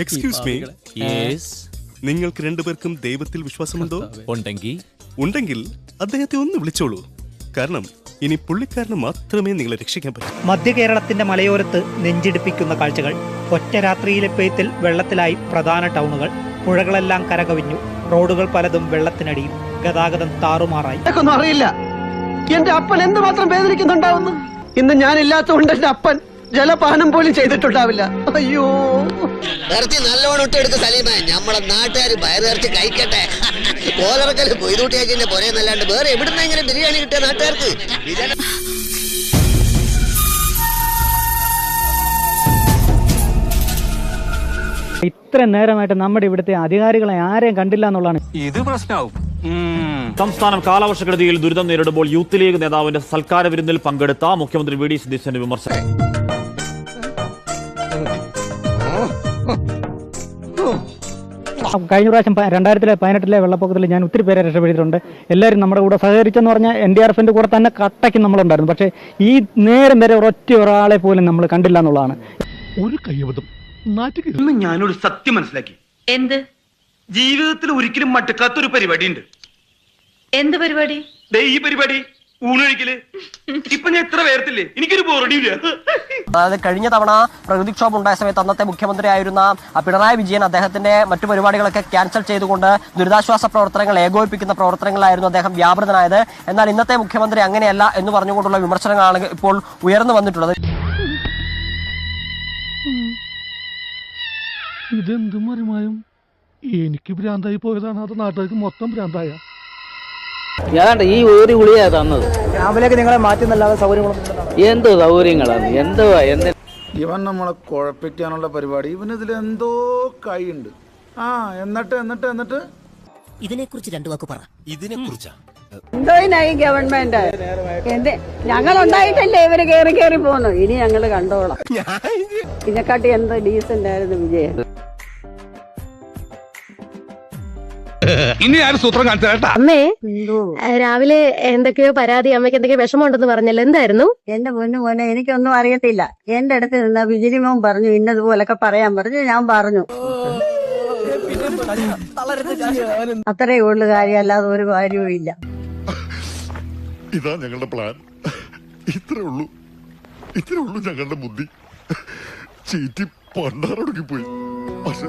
Excuse me, നിങ്ങൾക്ക് രണ്ടുപേർക്കും ദൈവത്തിൽ വിശ്വാസമുണ്ടോ? ഉണ്ടെങ്കിൽ അദ്ദേഹത്തെ ഒന്ന് വിളിച്ചോളൂ. കാരണം ഇനി പുള്ളിക്കാരന് മാത്രമേ നിങ്ങളെ രക്ഷിക്കാൻ പറ്റൂ. മധ്യ കേരളത്തിന്റെ മലയോരത്ത് നെഞ്ചിടിപ്പിക്കുന്ന കാഴ്ചകൾ. ഒറ്റ രാത്രിയിലെ പെയ്ത്തിൽ വെള്ളത്തിലായി പ്രധാന ടൗണുകൾ. പുഴകളെല്ലാം കരകവിഞ്ഞു. റോഡുകൾ പലതും വെള്ളത്തിനടിയിൽ. ഗതാഗതം താറുമാറായി. അറിയില്ല എന്റെ അപ്പൻ എന്തുമാത്രം വേദനിക്കുന്നുണ്ടാവുന്നു. ഇന്ന് ഞാനില്ലാത്തതുകൊണ്ട് എന്റെ അപ്പൻ ജലപാനം പോലും ചെയ്തിട്ടുണ്ടാവില്ല. അയ്യോ, ഇറച്ചി നല്ലോണം ഇട്ടെടുത്ത് സലീമേ, നമ്മളെ നാട്ടുകാർ വയറിറച്ചി കഴിക്കട്ടെ. കോലറക്കല് പൊയ്തൂട്ടിയാക്കിന്റെ പൊരയെന്നല്ലാണ്ട് വേറെ എവിടുന്നെങ്കിലും ബിരിയാണി കിട്ടിയ നാട്ടുകാർക്ക്. ഇത്ര നേരമായിട്ട് നമ്മുടെ ഇവിടുത്തെ അധികാരികളെ ആരെയും കണ്ടില്ല എന്നുള്ളതാണ് ഇത് പ്രശ്നമാവും. സംസ്ഥാനം കാലവർഷക്കെടുതിയിൽ ദുരിതം നേരിടുമ്പോൾ യൂത്ത് ലീഗ് നേതാവിന്റെ സൽക്കാര വിരുന്നിൽ പങ്കെടുത്ത മുഖ്യമന്ത്രി വി ഡി സതീശന്റെ വിമർശനം. കഴിഞ്ഞ പ്രാവശ്യം 2018 വെള്ളപ്പൊക്കത്തിൽ ഞാൻ ഒത്തിരി പേരെ രക്ഷപ്പെടുത്തിയിട്ടുണ്ട്. എല്ലാവരും നമ്മുടെ കൂടെ സഹകരിച്ചെന്ന് പറഞ്ഞാൽ NDRFന്റെ കൂടെ തന്നെ കട്ടയ്ക്ക് നമ്മളുണ്ടായിരുന്നു. പക്ഷേ ഈ നേരം വരെ ഒരാളെ പോലും നമ്മൾ കണ്ടില്ല എന്നുള്ളതാണ്. ഒരു കയ്യബദ്ധം ഇന്ന് ഞാനൊരു സത്യം മനസ്സിലാക്കി. എന്ത്? ജീവിതത്തിൽ ഒരിക്കലും മടുക്കാത്തൊരു പരിപാടി ഉണ്ട്. എന്ത് പരിപാടി? ഈ പരിപാടി ഊണൊഴിക്കല്. ഇപ്പൊ ഞാൻ എത്ര പേർത്തില്ലേ, എനിക്കൊരു ബോറടിയില്ല. അതായത് കഴിഞ്ഞ തവണ പ്രകൃതിക്ഷോഭം ഉണ്ടായ സമയത്ത് അന്നത്തെ മുഖ്യമന്ത്രിയായിരുന്ന പിണറായി വിജയൻ അദ്ദേഹത്തിന്റെ മറ്റു പരിപാടികളൊക്കെ ക്യാൻസൽ ചെയ്തുകൊണ്ട് ദുരിതാശ്വാസ പ്രവർത്തനങ്ങൾ ഏകോപിപ്പിക്കുന്ന പ്രവർത്തനങ്ങളായിരുന്നു അദ്ദേഹം വ്യാപൃതനായത്. എന്നാൽ ഇന്നത്തെ മുഖ്യമന്ത്രി അങ്ങനെയല്ല എന്ന് പറഞ്ഞുകൊണ്ടുള്ള വിമർശനങ്ങളാണ് ഇപ്പോൾ ഉയർന്നു വന്നിട്ടുള്ളത്. ഇതെന്ത് മറിമായും എനിക്ക് ഭ്രാന്തായി പോയതാണ്, അത് നാട്ടുകാർക്ക് മൊത്തം ഭ്രാന്തായ. ഏതാണ്ട് ഈ ഒരു ഗുളിയാ തന്നത്. രാവിലേക്ക് നിങ്ങളെ മാറ്റുന്നല്ലാതെ സൗകര്യങ്ങളൊന്നും എന്ത് സൗകര്യങ്ങളാണ്, എന്തുവാ ഇവൻ നമ്മളെ കുഴപ്പിക്കാനുള്ള പരിപാടി. ഇവനിതിൽ എന്തോ കൈയുണ്ട്. എന്നിട്ട് ഇതിനെക്കുറിച്ച് രണ്ടു വാക്ക് പറ. ഇതിനെക്കുറിച്ചാ എന്തോ ഗവൺമെന്റ് ഞങ്ങൾ ഉണ്ടായിട്ടല്ലേ ഇവര് കേറി പോന്നു. ഇനി ഞങ്ങള് കണ്ടോളാം. ഇതിനെക്കാട്ടി എന്ത് ഡീസന്റ് ആയിരുന്നു വിജയൻ. ഇനി ആരും സൂത്രം കാണിച്ചു കേട്ടാ. അമ്മേ, രാവിലെ എന്തൊക്കെയോ പരാതി, അമ്മയ്ക്ക് എന്തൊക്കെയോ വിഷമമുണ്ടെന്ന് പറഞ്ഞല്ലോ, എന്തായിരുന്നു? എന്റെ മോനെ എനിക്കൊന്നും അറിയത്തില്ല. എന്റെ അടുത്ത് നിന്ന വിജിരിമോൻ പറഞ്ഞു ഇന്നതുപോലൊക്കെ പറയാൻ പറഞ്ഞു. ഞാൻ പറഞ്ഞു അത്രേ ഉള്ളു കാര്യം, അല്ലാതെ ഒരു കാര്യവും ഇല്ല. ഇതാ ഞങ്ങളുടെ പ്ലാൻ. ഇത്രേ ഉള്ളൂ ഞങ്ങളുടെ ബുദ്ധി. ചീറ്റി പണ്ടാറൊടുക്കി പോയി. പക്ഷെ